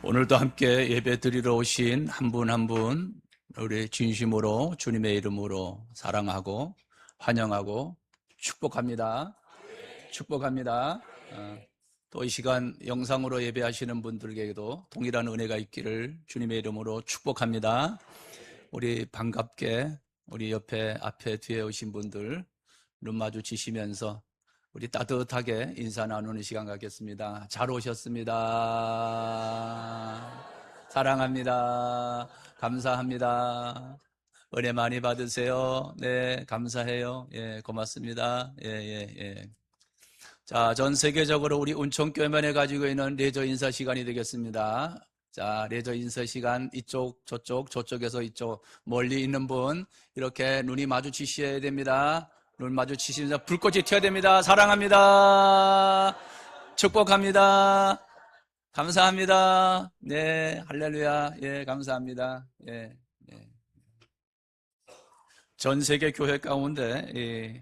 오늘도 함께 예배 드리러 오신 한 분 한 분 우리 진심으로 주님의 이름으로 사랑하고 환영하고 축복합니다. 축복합니다. 또 이 시간 영상으로 예배하시는 분들에게도 동일한 은혜가 있기를 주님의 이름으로 축복합니다. 우리 반갑게 우리 옆에 앞에 뒤에 오신 분들 눈 마주치시면서 우리 따뜻하게 인사 나누는 시간 갖겠습니다. 잘 오셨습니다. 사랑합니다. 감사합니다. 은혜 많이 받으세요. 네, 감사해요. 예, 고맙습니다. 예, 예, 예. 자, 전 세계적으로 우리 운천교회만에 가지고 있는 레저 인사 시간이 되겠습니다. 자, 레저 인사 시간 이쪽, 저쪽, 저쪽에서 이쪽 멀리 있는 분 이렇게 눈이 마주치셔야 됩니다. 눈 마주치시면서 불꽃이 튀어야 됩니다. 사랑합니다. 축복합니다. 감사합니다. 네, 할렐루야. 예, 감사합니다. 예, 예. 전 세계 교회 가운데 이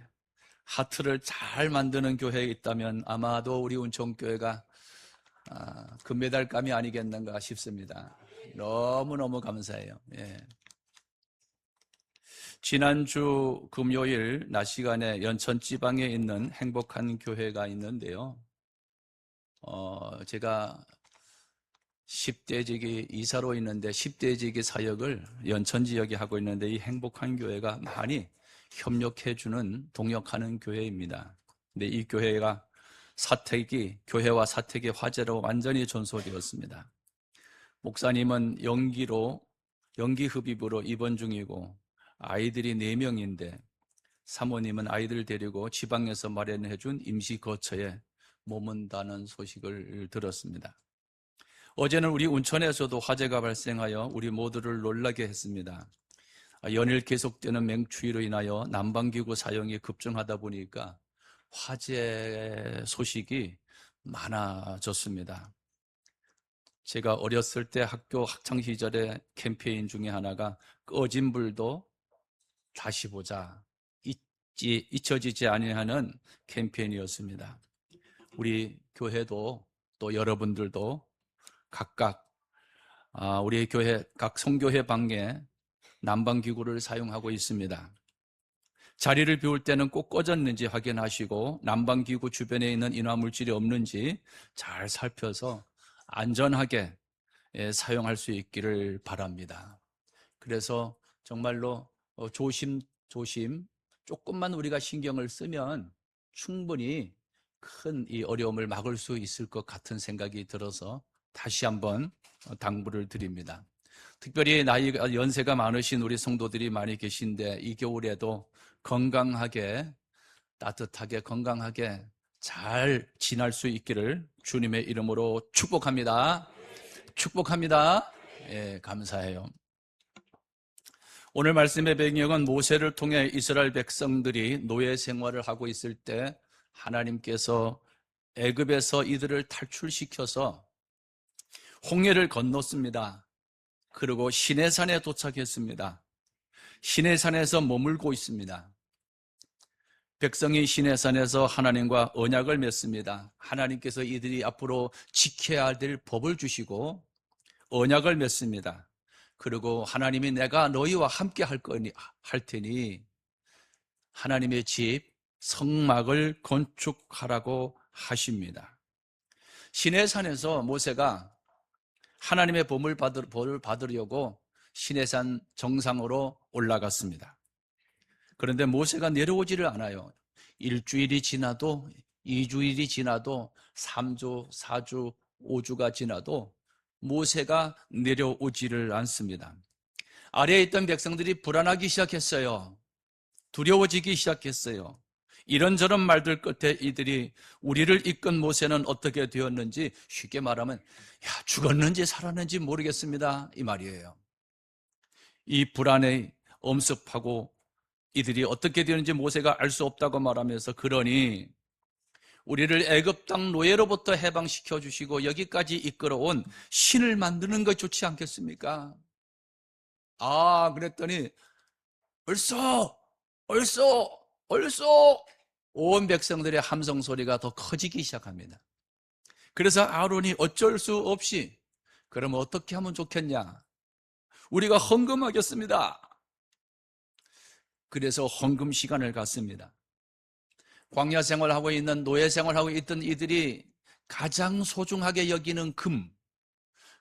하트를 잘 만드는 교회에 있다면 아마도 우리 운천교회가 금메달감이 아니겠는가 싶습니다. 너무너무 감사해요. 예. 지난주 금요일 낮 시간에 연천 지방에 있는 행복한 교회가 있는데요. 제가 10대지기 이사로 있는데 10대지기 사역을 연천 지역에 하고 있는데 이 행복한 교회가 많이 협력해주는 동역하는 교회입니다. 근데 이 교회가 교회와 사택이 화재로 완전히 전소되었습니다. 목사님은 연기 흡입으로 입원 중이고 아이들이 4명인데 사모님은 아이들 데리고 지방에서 마련해준 임시 거처에 머문다는 소식을 들었습니다. 어제는 우리 운천에서도 화재가 발생하여 우리 모두를 놀라게 했습니다. 연일 계속되는 맹추위로 인하여 난방기구 사용이 급증하다 보니까 화재 소식이 많아졌습니다. 제가 어렸을 때 학교 학창시절에 캠페인 중에 하나가 꺼진 불도 다시 보자, 잊혀지지 아니하는 캠페인이었습니다. 우리 교회도 또 여러분들도 각각 우리 교회 각 성교회 방에 난방기구를 사용하고 있습니다. 자리를 비울 때는 꼭 꺼졌는지 확인하시고 난방기구 주변에 있는 인화물질이 없는지 잘 살펴서 안전하게 사용할 수 있기를 바랍니다. 그래서 정말로 조심 조금만 우리가 신경을 쓰면 충분히 큰 이 어려움을 막을 수 있을 것 같은 생각이 들어서 다시 한번 당부를 드립니다. 특별히 연세가 많으신 우리 성도들이 많이 계신데 이 겨울에도 건강하게 따뜻하게 건강하게 잘 지날 수 있기를 주님의 이름으로 축복합니다. 축복합니다. 예, 감사해요. 오늘 말씀의 배경은 모세를 통해 이스라엘 백성들이 노예 생활을 하고 있을 때 하나님께서 애굽에서 이들을 탈출시켜서 홍해를 건넜습니다. 그리고 시내산에 도착했습니다. 시내산에서 머물고 있습니다. 백성이 시내산에서 하나님과 언약을 맺습니다. 하나님께서 이들이 앞으로 지켜야 될 법을 주시고 언약을 맺습니다. 그리고 하나님이 내가 너희와 함께 할 테니 하나님의 집 성막을 건축하라고 하십니다. 시내산에서 모세가 하나님의 법을 받으려고 시내산 정상으로 올라갔습니다. 그런데 모세가 내려오지를 않아요. 1주일이 지나도 2주일이 지나도 3주, 4주, 5주가 지나도 모세가 내려오지를 않습니다. 아래에 있던 백성들이 불안하기 시작했어요. 두려워지기 시작했어요. 이런저런 말들 끝에 이들이 우리를 이끈 모세는 어떻게 되었는지 쉽게 말하면 죽었는지 살았는지 모르겠습니다 이 말이에요. 이 불안에 엄습하고 이들이 어떻게 되는지 모세가 알 수 없다고 말하면서 그러니 우리를 애굽 땅 노예로부터 해방시켜 주시고 여기까지 이끌어온 신을 만드는 것 좋지 않겠습니까? 그랬더니 얼쏘 온 백성들의 함성 소리가 더 커지기 시작합니다. 그래서 아론이 어쩔 수 없이 그럼 어떻게 하면 좋겠냐? 우리가 헌금하겠습니다. 그래서 헌금 시간을 갖습니다. 광야 생활하고 있는, 노예 생활하고 있던 이들이 가장 소중하게 여기는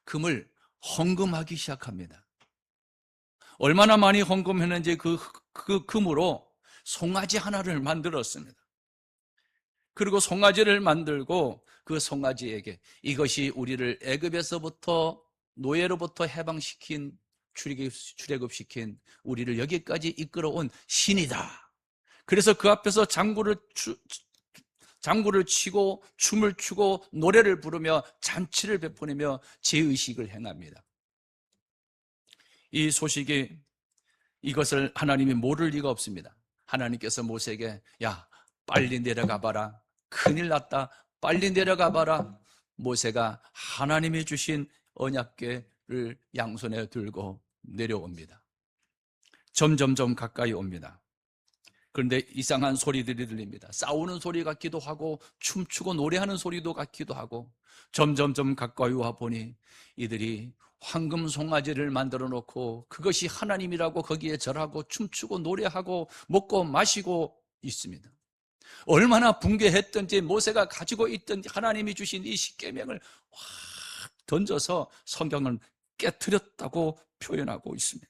금을 헌금하기 시작합니다. 얼마나 많이 헌금했는지 그 금으로 송아지 하나를 만들었습니다. 그리고 송아지를 만들고 그 송아지에게 이것이 우리를 애굽에서부터, 노예로부터 해방시킨, 출애굽시킨, 우리를 여기까지 이끌어온 신이다. 그래서 그 앞에서 장구를 치고 춤을 추고 노래를 부르며 잔치를 베푸며 제의식을 행합니다. 이 소식이, 이것을 하나님이 모를 리가 없습니다. 하나님께서 모세에게, 야, 빨리 내려가 봐라. 큰일 났다. 빨리 내려가 봐라. 모세가 하나님이 주신 언약궤를 양손에 들고 내려옵니다. 점점점 가까이 옵니다. 그런데 이상한 소리들이 들립니다. 싸우는 소리 같기도 하고 춤추고 노래하는 소리도 같기도 하고, 점점점 가까이 와 보니 이들이 황금 송아지를 만들어 놓고 그것이 하나님이라고 거기에 절하고 춤추고 노래하고 먹고 마시고 있습니다. 얼마나 붕괴했던지 모세가 가지고 있던 하나님이 주신 이 십계명을 확 던져서 성경은 깨트렸다고 표현하고 있습니다.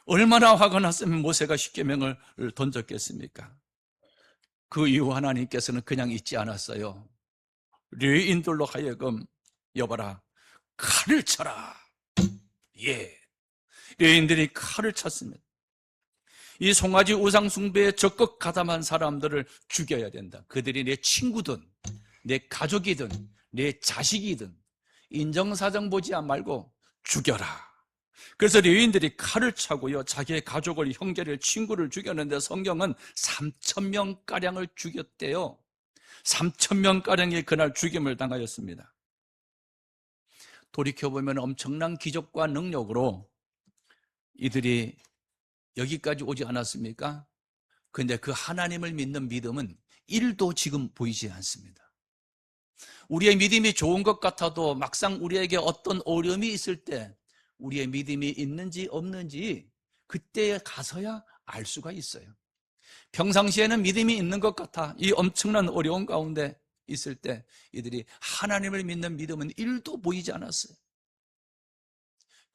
얼마나 화가 났으면 모세가 십계명을 던졌겠습니까? 그 이후 하나님께서는 그냥 잊지 않았어요. 레위인들로 하여금, 여봐라, 칼을 쳐라. 예, 레위인들이 칼을 쳤습니다. 이 송아지 우상 숭배에 적극 가담한 사람들을 죽여야 된다. 그들이 내 친구든 내 가족이든 내 자식이든 인정사정 보지 말고 죽여라. 그래서 레위인들이 칼을 차고요, 자기의 가족을, 형제를, 친구를 죽였는데 성경은 3,000명가량을 죽였대요. 3,000명가량이 그날 죽임을 당하였습니다. 돌이켜보면 엄청난 기적과 능력으로 이들이 여기까지 오지 않았습니까? 그런데 그 하나님을 믿는 믿음은 1도 지금 보이지 않습니다. 우리의 믿음이 좋은 것 같아도 막상 우리에게 어떤 어려움이 있을 때 우리의 믿음이 있는지 없는지 그때에 가서야 알 수가 있어요. 평상시에는 믿음이 있는 것 같아 이 엄청난 어려움 가운데 있을 때 이들이 하나님을 믿는 믿음은 1도 보이지 않았어요.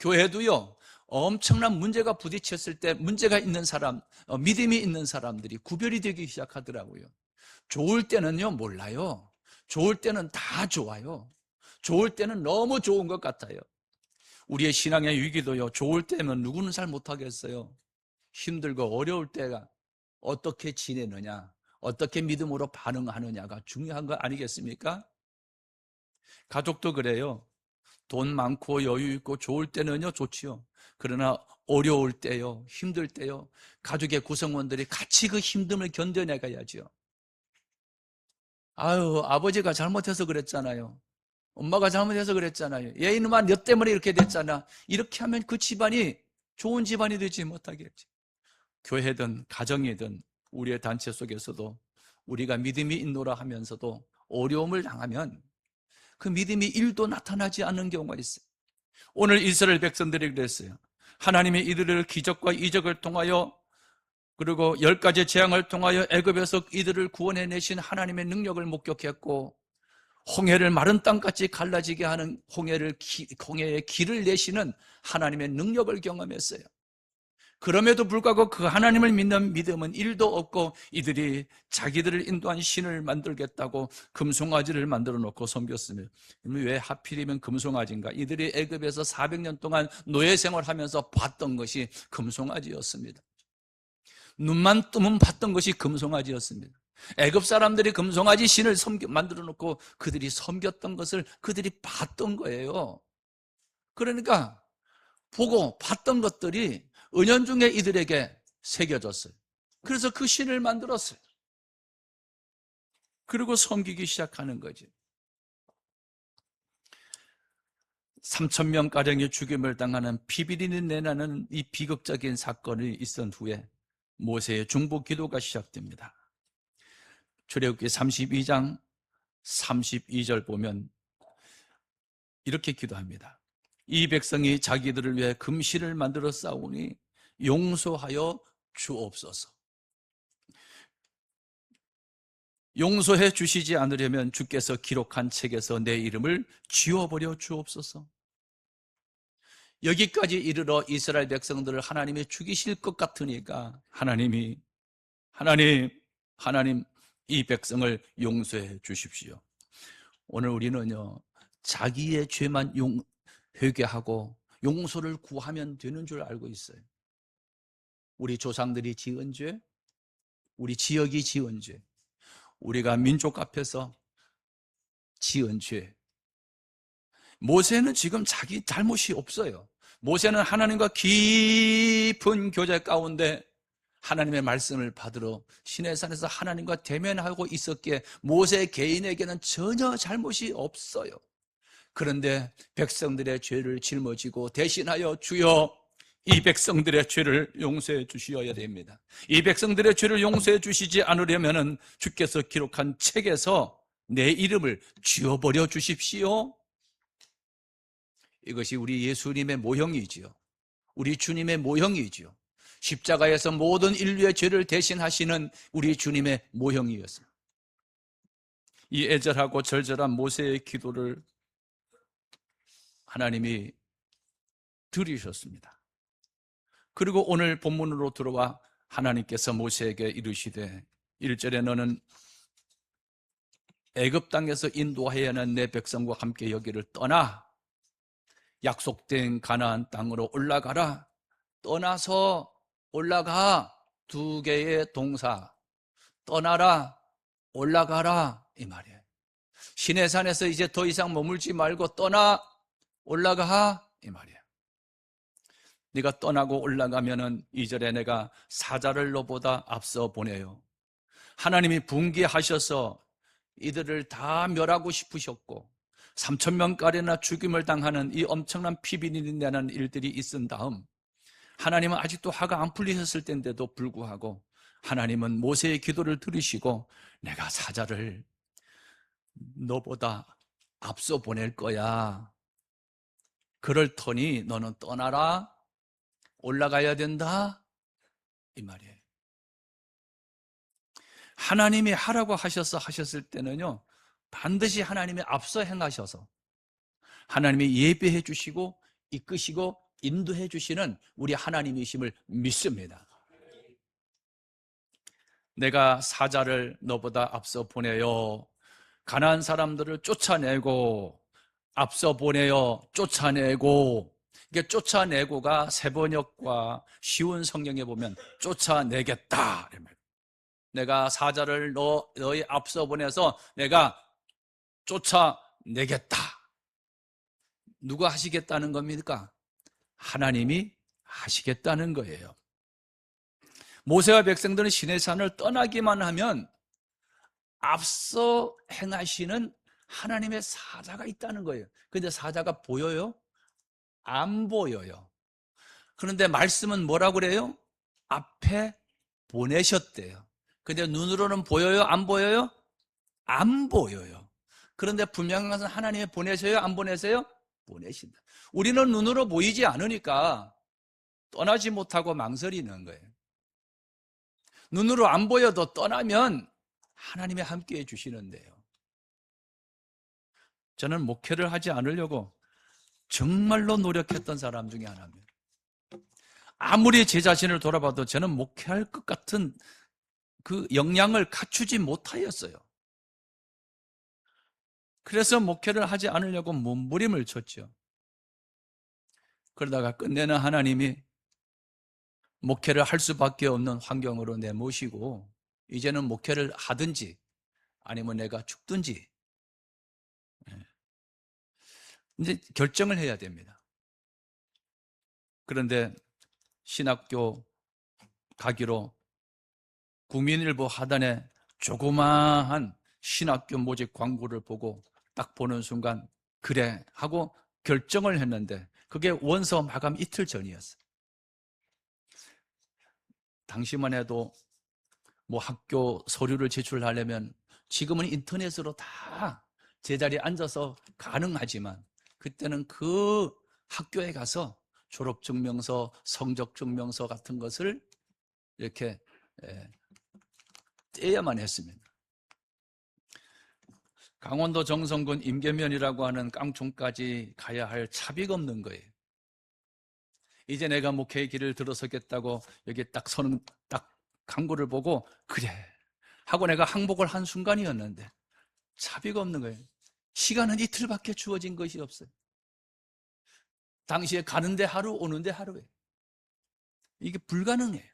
교회도요, 엄청난 문제가 부딪혔을 때 문제가 있는 사람, 믿음이 있는 사람들이 구별이 되기 시작하더라고요. 좋을 때는요, 몰라요. 좋을 때는 다 좋아요. 좋을 때는 너무 좋은 것 같아요. 우리의 신앙의 위기도요, 좋을 때면 누구는 잘 못하겠어요. 힘들고 어려울 때가 어떻게 지내느냐, 어떻게 믿음으로 반응하느냐가 중요한 거 아니겠습니까? 가족도 그래요. 돈 많고 여유 있고 좋을 때는요, 좋지요. 그러나 어려울 때요, 힘들 때요, 가족의 구성원들이 같이 그 힘듦을 견뎌내가야죠. 아유, 아버지가 잘못해서 그랬잖아요. 엄마가 잘못해서 그랬잖아요. 얘 이놈아, 너 때문에 이렇게 됐잖아. 이렇게 하면 그 집안이 좋은 집안이 되지 못하겠지. 교회든 가정이든 우리의 단체 속에서도 우리가 믿음이 있노라 하면서도 어려움을 당하면 그 믿음이 1도 나타나지 않는 경우가 있어요. 오늘 이스라엘 백성들이 그랬어요. 하나님이 이들을 기적과 이적을 통하여, 그리고 10가지 재앙을 통하여 애굽에서 이들을 구원해내신 하나님의 능력을 목격했고, 홍해를 마른 땅같이 갈라지게 하는 홍해의 길을 내시는 하나님의 능력을 경험했어요. 그럼에도 불구하고 그 하나님을 믿는 믿음은 1도 없고 이들이 자기들을 인도한 신을 만들겠다고 금송아지를 만들어 놓고 섬겼습니다. 왜 하필이면 금송아지인가? 이들이 애굽에서 400년 동안 노예 생활하면서 봤던 것이 금송아지였습니다. 눈만 뜨면 봤던 것이 금송아지였습니다. 애굽 사람들이 금송아지 신을 만들어 놓고 그들이 섬겼던 것을 그들이 봤던 거예요. 그러니까 보고 봤던 것들이 은연중에 이들에게 새겨졌어요. 그래서 그 신을 만들었어요. 그리고 섬기기 시작하는 거지. 3,000명가량의 죽임을 당하는 피비린내 내나는 이 비극적인 사건이 있은 후에 모세의 중보 기도가 시작됩니다. 출애굽기 32장 32절 보면 이렇게 기도합니다. 이 백성이 자기들을 위해 금실을 만들어 싸우니 용서하여 주옵소서. 용서해 주시지 않으려면 주께서 기록한 책에서 내 이름을 지워버려 주옵소서. 여기까지 이르러 이스라엘 백성들을 하나님이 죽이실 것 같으니까 하나님, 이 백성을 용서해 주십시오. 오늘 우리는요, 자기의 죄만 회개하고 용서를 구하면 되는 줄 알고 있어요. 우리 조상들이 지은 죄, 우리 지역이 지은 죄, 우리가 민족 앞에서 지은 죄. 모세는 지금 자기 잘못이 없어요. 모세는 하나님과 깊은 교제 가운데 하나님의 말씀을 받으러 시내산에서 하나님과 대면하고 있었기에 모세 개인에게는 전혀 잘못이 없어요. 그런데 백성들의 죄를 짊어지고 대신하여 주여 이 백성들의 죄를 용서해 주셔야 됩니다. 이 백성들의 죄를 용서해 주시지 않으려면 주께서 기록한 책에서 내 이름을 지워버려 주십시오. 이것이 우리 예수님의 모형이지요. 우리 주님의 모형이지요. 십자가에서 모든 인류의 죄를 대신하시는 우리 주님의 모형이었습니다. 이 애절하고 절절한 모세의 기도를 하나님이 들으셨습니다. 그리고 오늘 본문으로 들어와 하나님께서 모세에게 이르시되 1절에 너는 애굽 땅에서 인도하여야 하는 내 백성과 함께 여기를 떠나 약속된 가나안 땅으로 올라가라. 떠나서 올라가. 두 개의 동사. 떠나라, 올라가라 이 말이에요. 시내산에서 이제 더 이상 머물지 말고 떠나 올라가 이 말이에요. 네가 떠나고 올라가면은 2절에 내가 사자를 너보다 앞서 보내요. 하나님이 분개하셔서 이들을 다 멸하고 싶으셨고 3,000명가량이나 죽임을 당하는 이 엄청난 피비린내 나는 일들이 있은 다음 하나님은 아직도 화가 안 풀리셨을 때인데도 불구하고 하나님은 모세의 기도를 들으시고 내가 사자를 너보다 앞서 보낼 거야. 그럴 터니 너는 떠나라. 올라가야 된다. 이 말이에요. 하나님이 하라고 하셨을 때는요, 반드시 하나님이 앞서 행하셔서 하나님이 예배해 주시고 이끄시고 인도해 주시는 우리 하나님이심을 믿습니다. 내가 사자를 너보다 앞서 보내요. 가난한 사람들을 쫓아내고 앞서 보내요. 쫓아내고. 이게 쫓아내고가 세번역과 쉬운 성경에 보면 쫓아내겠다. 내가 사자를 너희 앞서 보내서 내가 쫓아내겠다. 누가 하시겠다는 겁니까? 하나님이 하시겠다는 거예요. 모세와 백성들은 시내산을 떠나기만 하면 앞서 행하시는 하나님의 사자가 있다는 거예요. 그런데 사자가 보여요? 안 보여요. 그런데 말씀은 뭐라고 그래요? 앞에 보내셨대요. 근데 눈으로는 보여요? 안 보여요? 안 보여요. 그런데 분명한 것은 하나님이 보내셔요? 안 보내세요? 보내신다. 우리는 눈으로 보이지 않으니까 떠나지 못하고 망설이는 거예요. 눈으로 안 보여도 떠나면 하나님이 함께 해주시는데요. 저는 목회를 하지 않으려고 정말로 노력했던 사람 중에 하나입니다. 아무리 제 자신을 돌아봐도 저는 목회할 것 같은 그 역량을 갖추지 못하였어요. 그래서 목회를 하지 않으려고 몸부림을 쳤죠. 그러다가 끝내는 하나님이 목회를 할 수밖에 없는 환경으로 내모시고 이제는 목회를 하든지 아니면 내가 죽든지 이제 결정을 해야 됩니다. 그런데 신학교 가기로 국민일보 하단에 조그마한 신학교 모집 광고를 보고 딱 보는 순간 그래 하고 결정을 했는데 그게 원서 마감 이틀 전이었어요. 당시만 해도 뭐 학교 서류를 제출하려면 지금은 인터넷으로 다 제자리에 앉아서 가능하지만 그때는 그 학교에 가서 졸업증명서, 성적증명서 같은 것을 이렇게 떼야만 했습니다. 강원도 정선군 임계면이라고 하는 깡총까지 가야 할 차비가 없는 거예요. 이제 내가 목회의 길을 들어서겠다고 여기 딱 서는 딱 광고를 보고 그래 하고 내가 항복을 한 순간이었는데 차비가 없는 거예요. 시간은 이틀밖에 주어진 것이 없어요. 당시에 가는데 하루, 오는데 하루예요. 이게 불가능해요.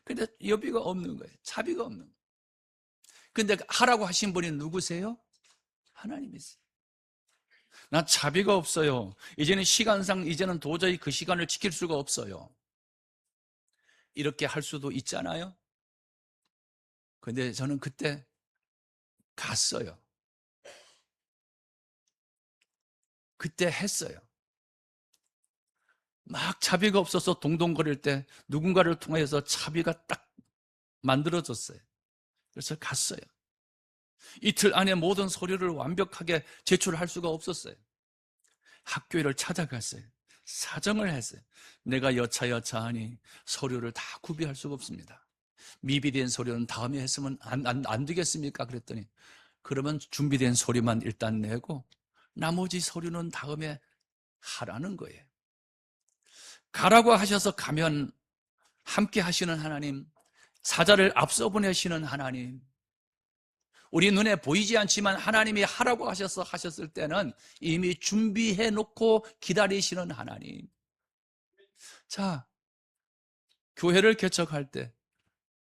근데 여비가 없는 거예요. 차비가 없는 거예요. 근데 하라고 하신 분이 누구세요? 하나님이세요. 나 차비가 없어요. 이제는 시간상 이제는 도저히 그 시간을 지킬 수가 없어요. 이렇게 할 수도 있잖아요. 근데 저는 그때 갔어요. 그때 했어요. 막 차비가 없어서 동동거릴 때 누군가를 통해서 차비가 딱 만들어졌어요. 그래서 갔어요. 이틀 안에 모든 서류를 완벽하게 제출할 수가 없었어요. 학교를 찾아갔어요. 사정을 했어요. 내가 여차여차하니 서류를 다 구비할 수가 없습니다. 미비된 서류는 다음에 했으면 안 되겠습니까? 그랬더니 그러면 준비된 서류만 일단 내고 나머지 서류는 다음에 하라는 거예요. 가라고 하셔서 가면 함께 하시는 하나님, 사자를 앞서 보내시는 하나님, 우리 눈에 보이지 않지만 하나님이 하라고 하셔서 하셨을 때는 이미 준비해 놓고 기다리시는 하나님. 자, 교회를 개척할 때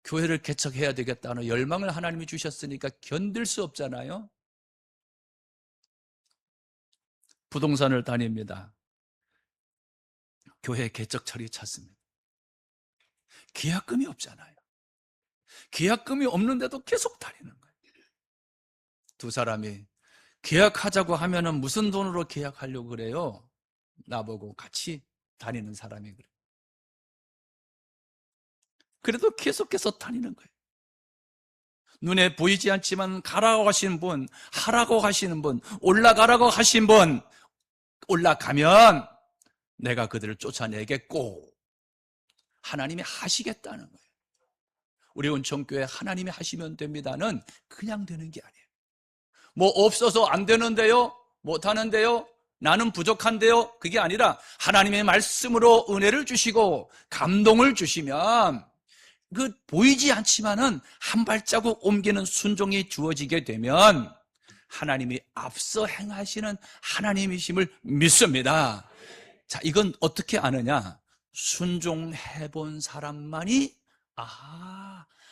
교회를 개척해야 되겠다는 열망을 하나님이 주셨으니까 견딜 수 없잖아요. 부동산을 다닙니다. 교회 개척처리 찾습니다. 계약금이 없잖아요. 계약금이 없는데도 계속 다니는 거예요. 두 사람이 계약하자고 하면은 무슨 돈으로 계약하려고 그래요? 나보고 같이 다니는 사람이 그래요. 그래도 계속해서 다니는 거예요. 눈에 보이지 않지만 가라고 하신 분, 하라고 하시는 분, 올라가라고 하신 분, 올라가면 내가 그들을 쫓아내겠고 하나님이 하시겠다는 거예요. 우리 은총교회 하나님이 하시면 됩니다는 그냥 되는 게 아니에요. 뭐 없어서 안 되는데요? 못하는데요? 나는 부족한데요? 그게 아니라 하나님의 말씀으로 은혜를 주시고 감동을 주시면 그 보이지 않지만은 한 발자국 옮기는 순종이 주어지게 되면 하나님이 앞서 행하시는 하나님이심을 믿습니다. 자, 이건 어떻게 아느냐? 순종해 본 사람만이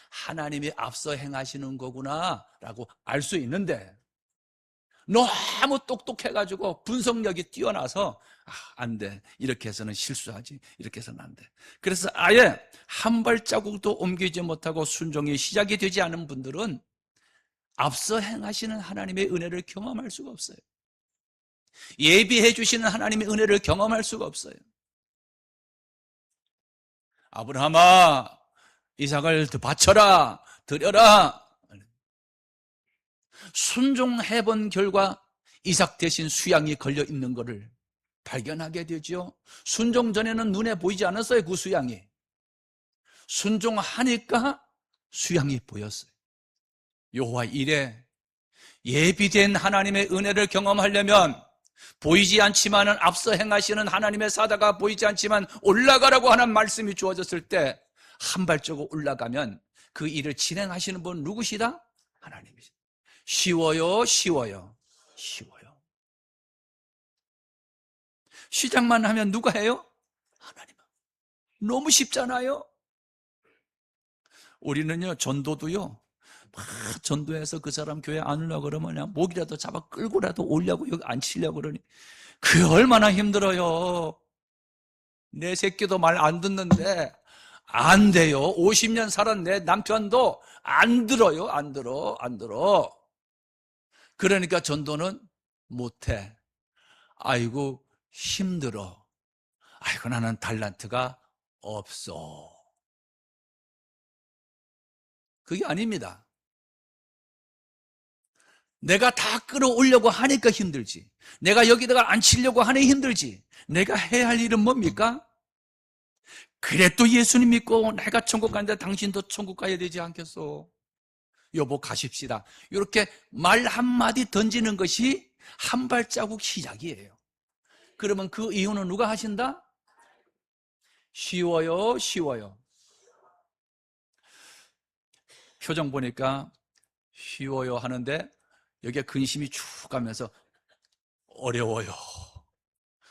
하나님이 앞서 행하시는 거구나 라고 알 수 있는데 너무 똑똑해가지고 분석력이 뛰어나서 안 돼. 이렇게 해서는 실수하지. 이렇게 해서는 안 돼. 그래서 아예 한 발자국도 옮기지 못하고 순종이 시작이 되지 않은 분들은 앞서 행하시는 하나님의 은혜를 경험할 수가 없어요. 예비해 주시는 하나님의 은혜를 경험할 수가 없어요. 아브라함아, 이삭을 바쳐라, 드려라. 순종해 본 결과 이삭 대신 수양이 걸려 있는 것을 발견하게 되죠. 순종 전에는 눈에 보이지 않았어요. 그 수양이. 순종하니까 수양이 보였어요. 여호와 이래 예비된 하나님의 은혜를 경험하려면 보이지 않지만은 앞서 행하시는 하나님의 사자가 보이지 않지만 올라가라고 하는 말씀이 주어졌을 때 한 발자국 올라가면 그 일을 진행하시는 분 누구시다? 하나님이시다. 쉬워요, 쉬워요, 쉬워요. 시작만 하면 누가 해요? 하나님. 너무 쉽잖아요. 우리는요 전도도요 막 전도해서 그 사람 교회 안 오려고 그러면 그냥 목이라도 잡아 끌고라도 오려고 여기 앉히려고 그러니 그게 얼마나 힘들어요. 내 새끼도 말 안 듣는데 안 돼요. 50년 살은 내 남편도 안 들어요. 안 들어. 그러니까 전도는 못해. 아이고 힘들어. 아이고 나는 달란트가 없어. 그게 아닙니다. 내가 다 끌어올려고 하니까 힘들지. 내가 여기다가 앉히려고 하니 힘들지. 내가 해야 할 일은 뭡니까? 그래 또 예수님 믿고 내가 천국 가는데 당신도 천국 가야 되지 않겠소? 여보 가십시다. 이렇게 말 한마디 던지는 것이 한 발자국 시작이에요. 그러면 그 이유는 누가 하신다? 쉬워요, 쉬워요. 표정 보니까 쉬워요 하는데 여기에 근심이 쭉 가면서 어려워요.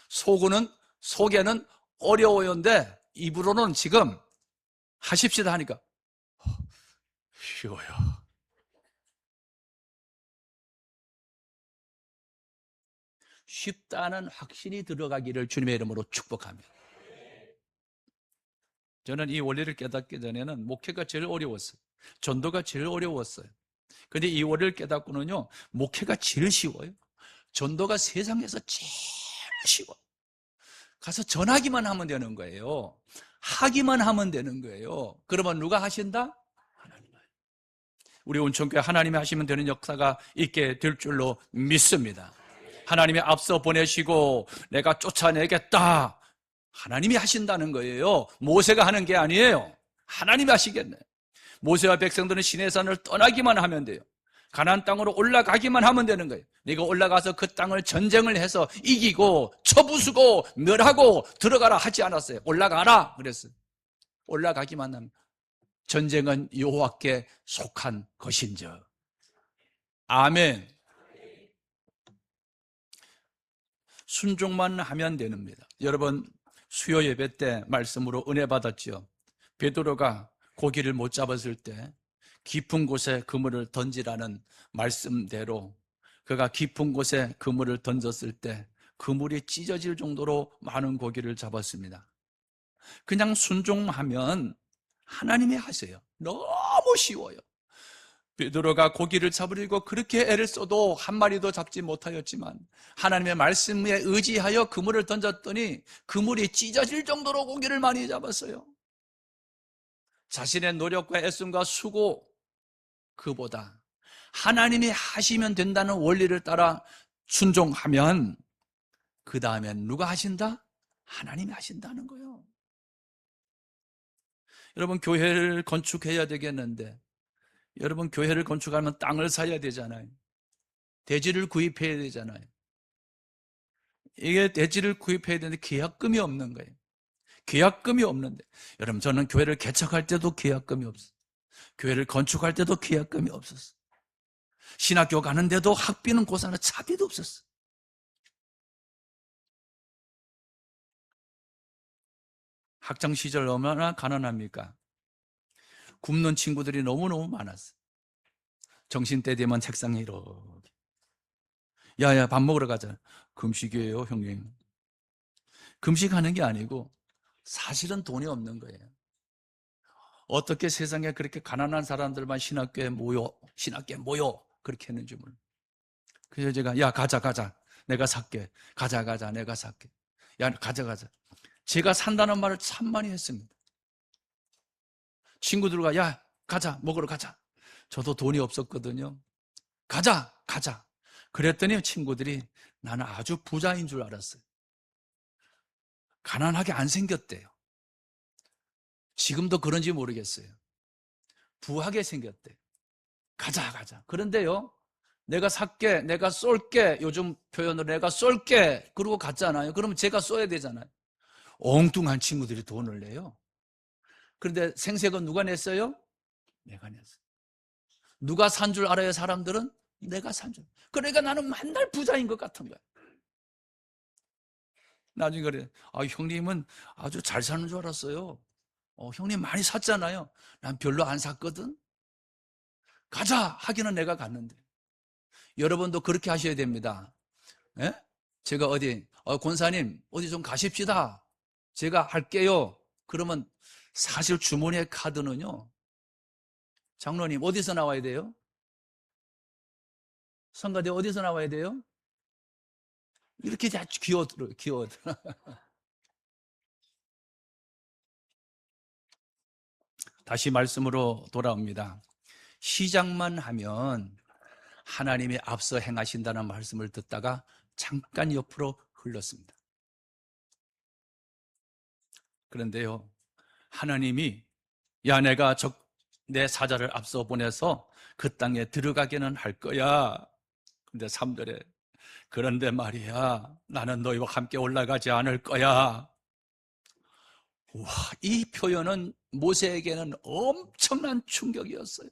속에는 어려워요인데 입으로는 지금 하십시다 하니까 쉬워요. 쉽다는 확신이 들어가기를 주님의 이름으로 축복합니다. 저는 이 원리를 깨닫기 전에는 목회가 제일 어려웠어요. 전도가 제일 어려웠어요. 근데 이 원리를 깨닫고는요, 목회가 제일 쉬워요. 전도가 세상에서 제일 쉬워요. 가서 전하기만 하면 되는 거예요. 하기만 하면 되는 거예요. 그러면 누가 하신다? 하나님. 우리 온천교회 하나님이 하시면 되는 역사가 있게 될 줄로 믿습니다. 하나님이 앞서 보내시고 내가 쫓아내겠다. 하나님이 하신다는 거예요. 모세가 하는 게 아니에요. 하나님이 하시겠네. 모세와 백성들은 시내산을 떠나기만 하면 돼요. 가나안 땅으로 올라가기만 하면 되는 거예요. 네가 올라가서 그 땅을 전쟁을 해서 이기고 쳐부수고 멸하고 들어가라 하지 않았어요. 올라가라 그랬어요. 올라가기만 하면 전쟁은 여호와께 속한 것인즉. 아멘. 순종만 하면 됩니다. 여러분 수요 예배 때 말씀으로 은혜 받았죠. 베드로가 고기를 못 잡았을 때 깊은 곳에 그물을 던지라는 말씀대로 그가 깊은 곳에 그물을 던졌을 때 그물이 찢어질 정도로 많은 고기를 잡았습니다. 그냥 순종하면 하나님이 하세요. 너무 쉬워요. 베드로가 고기를 잡으려고 그렇게 애를 써도 한 마리도 잡지 못하였지만 하나님의 말씀에 의지하여 그물을 던졌더니 그물이 찢어질 정도로 고기를 많이 잡았어요. 자신의 노력과 애씀과 수고 그보다 하나님이 하시면 된다는 원리를 따라 순종하면 그 다음엔 누가 하신다? 하나님이 하신다는 거예요. 여러분 교회를 건축해야 되겠는데 여러분 교회를 건축하면 땅을 사야 되잖아요. 대지를 구입해야 되잖아요. 이게 대지를 구입해야 되는데 계약금이 없는 거예요. 계약금이 없는데 여러분 저는 교회를 개척할 때도 계약금이 없어요. 교회를 건축할 때도 계약금이 없었어요. 신학교 가는데도 학비는 고사는 차비도 없었어요. 학창시절 얼마나 가난합니까? 굶는 친구들이 너무너무 많았어요. 정신때 되면 책상에 이렇게 야야 밥 먹으러 가자. 금식이에요 형님. 금식하는 게 아니고 사실은 돈이 없는 거예요. 어떻게 세상에 그렇게 가난한 사람들만 신학교에 모여 그렇게 했는지 몰라요. 그래서 제가 야 가자 내가 살게. 가자 내가 살게. 야 가자 제가 산다는 말을 참 많이 했습니다. 친구들과 야 가자 먹으러 가자. 저도 돈이 없었거든요. 가자 그랬더니 친구들이 나는 아주 부자인 줄 알았어요. 가난하게 안 생겼대요. 지금도 그런지 모르겠어요. 부하게 생겼대요. 가자 그런데요 내가 살게 내가 쏠게 요즘 표현으로 내가 쏠게 그러고 갔잖아요. 그러면 제가 쏘야 되잖아요. 엉뚱한 친구들이 돈을 내요. 그런데 생색은 누가 냈어요? 내가 냈어요. 누가 산 줄 알아요? 사람들은 내가 산 줄. 그러니까 나는 맨날 부자인 것 같은 거야. 나중에 그래. 형님은 아주 잘 사는 줄 알았어요. 형님 많이 샀잖아요. 난 별로 안 샀거든. 가자 하기는 내가 갔는데. 여러분도 그렇게 하셔야 됩니다. 예? 제가 권사님 어디 좀 가십시다. 제가 할게요. 그러면 사실 주머니의 카드는요. 장로님 어디서 나와야 돼요? 성가대 어디서 나와야 돼요? 이렇게 아주 기어들어. 다시 말씀으로 돌아옵니다. 시작만 하면 하나님이 앞서 행하신다는 말씀을 듣다가 잠깐 옆으로 흘렀습니다. 그런데요, 하나님이 야, 내가 내 사자를 앞서 보내서 그 땅에 들어가게는 할 거야. 근데 3절에 그런데 말이야, 나는 너희와 함께 올라가지 않을 거야. 와, 이 표현은 모세에게는 엄청난 충격이었어요.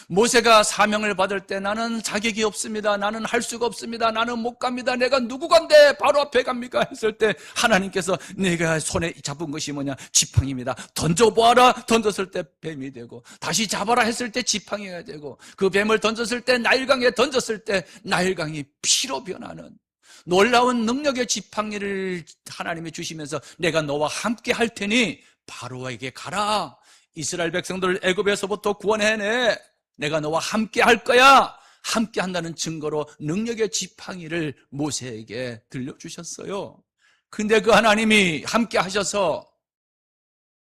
모세가 사명을 받을 때 나는 자격이 없습니다. 나는 할 수가 없습니다. 나는 못 갑니다. 내가 누구건데 바로 앞에 갑니까? 했을 때 하나님께서 내가 손에 잡은 것이 뭐냐? 지팡이입니다. 던져보아라. 던졌을 때 뱀이 되고, 다시 잡아라 했을 때 지팡이가 되고, 그 뱀을 던졌을 때 나일강에 던졌을 때 나일강이 피로 변하는 놀라운 능력의 지팡이를 하나님이 주시면서 내가 너와 함께 할 테니 바로에게 가라. 이스라엘 백성들을 애굽에서부터 구원해내. 내가 너와 함께 할 거야. 함께 한다는 증거로 능력의 지팡이를 모세에게 들려주셨어요. 근데 그 하나님이 함께 하셔서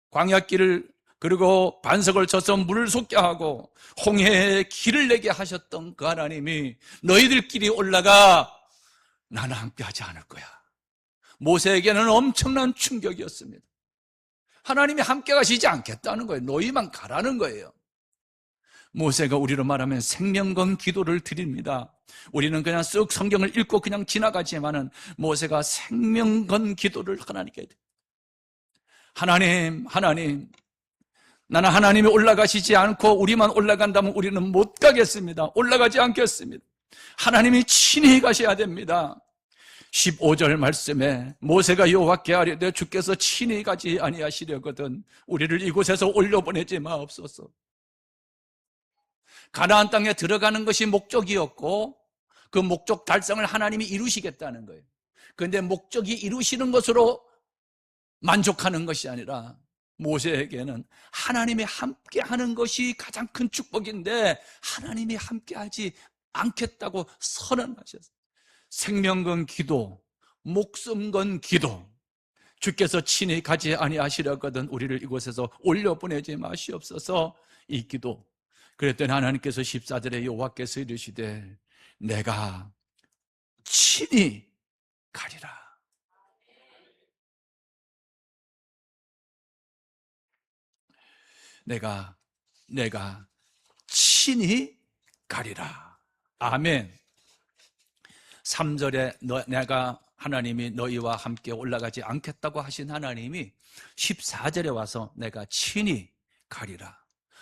광야길을 그리고 반석을 쳐서 물을 솟게 하고 홍해에 길을 내게 하셨던 그 하나님이 너희들끼리 올라가, 나는 함께 하지 않을 거야. 모세에게는 엄청난 충격이었습니다. 하나님이 함께 가시지 않겠다는 거예요. 너희만 가라는 거예요. 모세가 우리로 말하면 생명건 기도를 드립니다. 우리는 그냥 쓱 성경을 읽고 그냥 지나가지만은 모세가 생명건 기도를 하나님께 드립니다. 하나님, 나는 하나님이 올라가시지 않고 우리만 올라간다면 우리는 못 가겠습니다. 올라가지 않겠습니다. 하나님이 친히 가셔야 됩니다. 15절 말씀에 모세가 여호와께 아뢰되 주께서 친히 가지 아니하시려거든 우리를 이곳에서 올려보내지 마옵소서. 가나안 땅에 들어가는 것이 목적이었고 그 목적 달성을 하나님이 이루시겠다는 거예요. 그런데 목적이 이루시는 것으로 만족하는 것이 아니라 모세에게는 하나님이 함께하는 것이 가장 큰 축복인데 하나님이 함께하지 않겠다고 선언하셨어요. 생명 건 기도, 목숨 건 기도. 주께서 친히 가지 아니하시려거든 우리를 이곳에서 올려보내지 마시옵소서. 이 기도. 그랬더니 하나님께서 14절에 여호와께서 이르시되 내가 친히 가리라. 내가 친히 가리라. 아멘. 3절에 내가 하나님이 너희와 함께 올라가지 않겠다고 하신 하나님이 14절에 와서 내가 친히 가리라.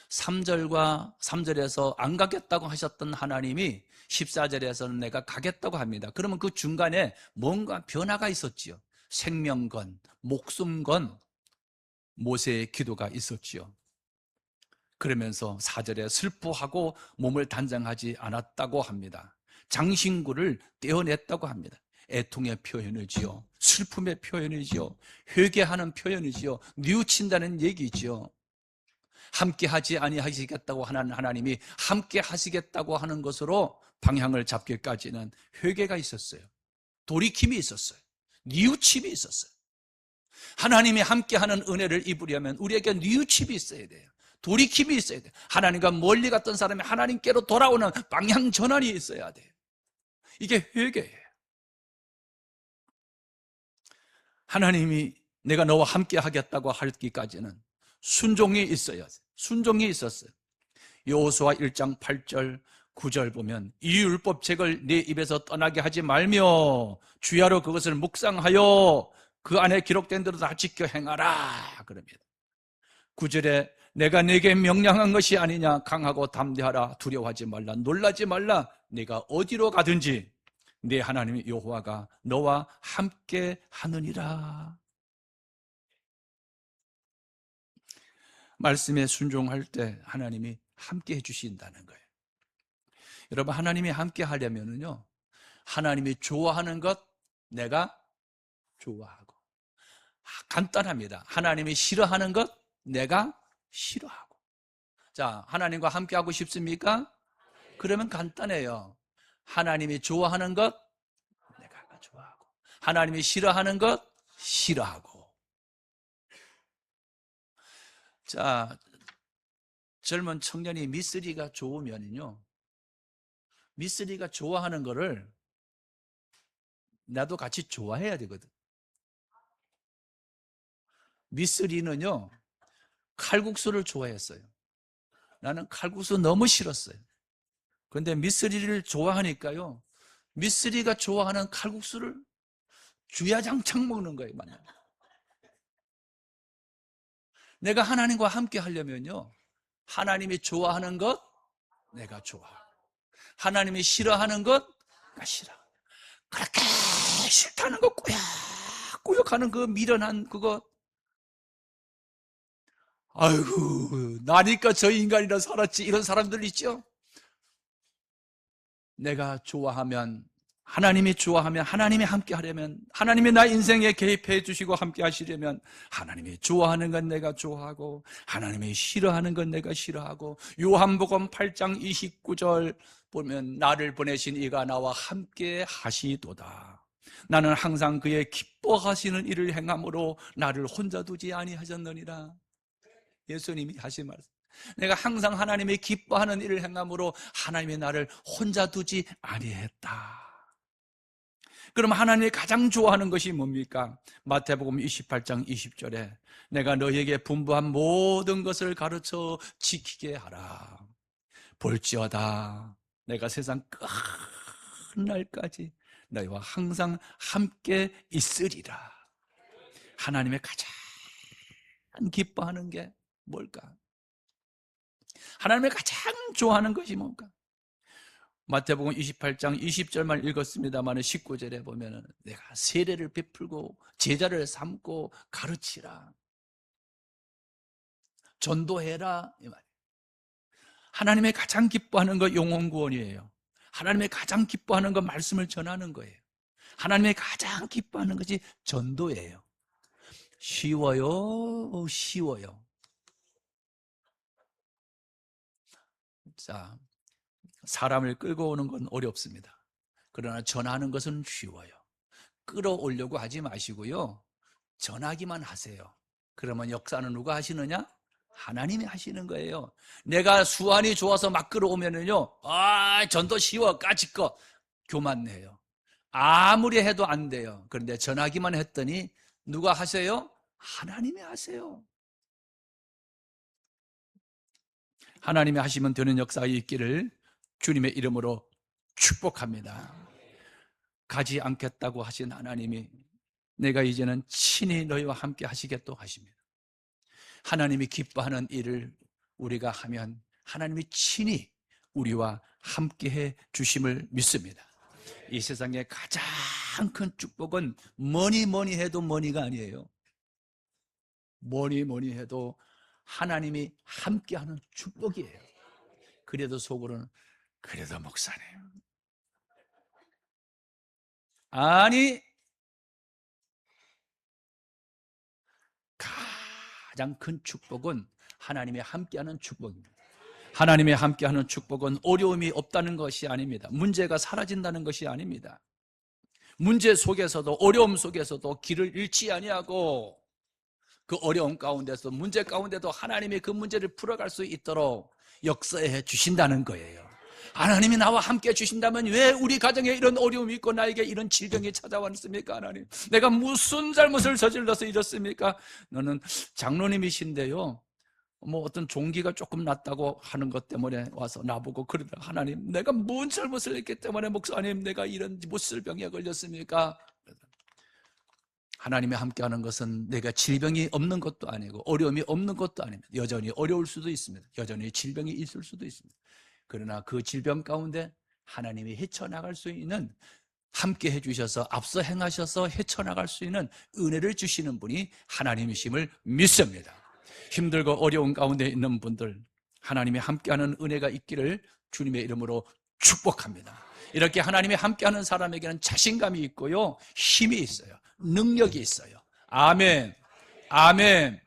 3절에서 안 가겠다고 하셨던 하나님이 14절에서는 내가 가겠다고 합니다. 그러면 그 중간에 뭔가 변화가 있었지요. 생명건, 목숨건 모세의 기도가 있었지요. 그러면서 4절에 슬퍼하고 몸을 단장하지 않았다고 합니다. 장신구를 떼어냈다고 합니다. 애통의 표현이지요. 슬픔의 표현이지요. 회개하는 표현이지요. 뉘우친다는 얘기지요. 함께 하지 아니하시겠다고 하는 하나님이 함께 하시겠다고 하는 것으로 방향을 잡기까지는 회개가 있었어요. 돌이킴이 있었어요. 뉘우침이 있었어요. 하나님이 함께하는 은혜를 입으려면 우리에게 뉘우침이 있어야 돼요. 돌이킴이 있어야 돼요. 하나님과 멀리 갔던 사람이 하나님께로 돌아오는 방향 전환이 있어야 돼요. 이게 회개예요. 하나님이 내가 너와 함께 하겠다고 하기까지는 순종이 있어야 돼요. 순종이 있었어요. 여호수아 1장 8절 9절 보면 이 율법책을 네 입에서 떠나게 하지 말며 주야로 그것을 묵상하여 그 안에 기록된 대로 다 지켜 행하라 그럽니다. 9절에 내가 네게 명령한 것이 아니냐. 강하고 담대하라. 두려워하지 말라. 놀라지 말라. 네가 어디로 가든지 네 하나님 여호와가 너와 함께 하느니라. 말씀에 순종할 때 하나님이 함께 해주신다는 거예요. 여러분, 하나님이 함께 하려면요, 하나님이 좋아하는 것 내가 좋아하고, 간단합니다. 하나님이 싫어하는 것 내가 싫어하고. 자, 하나님과 함께 하고 싶습니까? 그러면 간단해요. 하나님이 좋아하는 것 내가 좋아하고, 하나님이 싫어하는 것 싫어하고. 자, 젊은 청년이 미쓰리가 좋으면요, 미쓰리가 좋아하는 거를 나도 같이 좋아해야 되거든. 미쓰리는요, 칼국수를 좋아했어요. 나는 칼국수 너무 싫었어요. 그런데 미쓰리를 좋아하니까요, 미쓰리가 좋아하는 칼국수를 주야장창 먹는 거예요, 만약. 내가 하나님과 함께 하려면요, 하나님이 좋아하는 것, 내가 좋아. 하나님이 싫어하는 것, 내가 싫어. 그렇게 싫다는 거 꾸역꾸역 하는 그 미련한 그거, 아이고, 나니까 저 인간이라 살았지. 이런 사람들 있죠? 내가 좋아하면, 하나님이 좋아하면, 하나님이 함께 하려면, 하나님이 나 인생에 개입해 주시고 함께 하시려면, 하나님이 좋아하는 건 내가 좋아하고, 하나님이 싫어하는 건 내가 싫어하고, 요한복음 8장 29절 보면, 나를 보내신 이가 나와 함께 하시도다. 나는 항상 그의 기뻐하시는 일을 행함으로 나를 혼자 두지 아니하셨느니라. 예수님이 하신 말씀. 내가 항상 하나님이 기뻐하는 일을 행함으로 하나님이 나를 혼자 두지 아니했다. 그럼 하나님이 가장 좋아하는 것이 뭡니까? 마태복음 28장 20절에 내가 너희에게 분부한 모든 것을 가르쳐 지키게 하라. 볼지어다 내가 세상 끝날까지 너희와 항상 함께 있으리라. 하나님의 가장 기뻐하는 게 뭘까? 하나님이 가장 좋아하는 것이 뭔가? 마태복음 28장 20절만 읽었습니다만 19절에 보면 내가 세례를 베풀고 제자를 삼고 가르치라, 전도해라, 이 말이에요. 하나님의 가장 기뻐하는 것 영혼구원이에요. 하나님의 가장 기뻐하는 것 말씀을 전하는 거예요. 하나님의 가장 기뻐하는 것이 전도예요. 쉬워요? 쉬워요. 자, 사람을 끌고 오는 건 어렵습니다. 그러나 전하는 것은 쉬워요. 끌어오려고 하지 마시고요, 전하기만 하세요. 그러면 역사는 누가 하시느냐? 하나님이 하시는 거예요. 내가 수완이 좋아서 막 끌어오면은요, 전도 쉬워, 까짓거 교만해요. 아무리 해도 안 돼요. 그런데 전하기만 했더니 누가 하세요? 하나님이 하세요. 하나님이 하시면 되는 역사가 있기를 주님의 이름으로 축복합니다. 가지 않겠다고 하신 하나님이 내가 이제는 친히 너희와 함께 하시겠다고 하십니다. 하나님이 기뻐하는 일을 우리가 하면 하나님이 친히 우리와 함께해 주심을 믿습니다. 이 세상의 가장 큰 축복은 뭐니 해도 뭐니가 아니에요. 뭐니 해도 하나님이 함께하는 축복이에요. 그래도 속으로는 그래도 목사님, 아니, 가장 큰 축복은 하나님이 함께하는 축복입니다. 하나님이 함께하는 축복은 어려움이 없다는 것이 아닙니다. 문제가 사라진다는 것이 아닙니다. 문제 속에서도, 어려움 속에서도 길을 잃지 아니하고 그 어려움 가운데서, 문제 가운데도 하나님이 그 문제를 풀어갈 수 있도록 역사해 주신다는 거예요. 하나님이 나와 함께 주신다면 왜 우리 가정에 이런 어려움이 있고 나에게 이런 질병이 찾아왔습니까? 하나님, 내가 무슨 잘못을 저질러서 이렇습니까? 너는 장로님이신데요, 뭐 어떤 종기가 조금 났다고 하는 것 때문에 와서 나보고 그러더라. 하나님, 내가 뭔 잘못을 했기 때문에 목사님 내가 이런 무슨 병에 걸렸습니까? 하나님이 함께하는 것은 내가 질병이 없는 것도 아니고 어려움이 없는 것도 아닙니다. 여전히 어려울 수도 있습니다. 여전히 질병이 있을 수도 있습니다. 그러나 그 질병 가운데 하나님이 헤쳐나갈 수 있는, 함께 해주셔서 앞서 행하셔서 헤쳐나갈 수 있는 은혜를 주시는 분이 하나님이심을 믿습니다. 힘들고 어려운 가운데 있는 분들, 하나님이 함께하는 은혜가 있기를 주님의 이름으로 축복합니다. 이렇게 하나님이 함께하는 사람에게는 자신감이 있고요, 힘이 있어요, 능력이 있어요. 아멘, 아멘.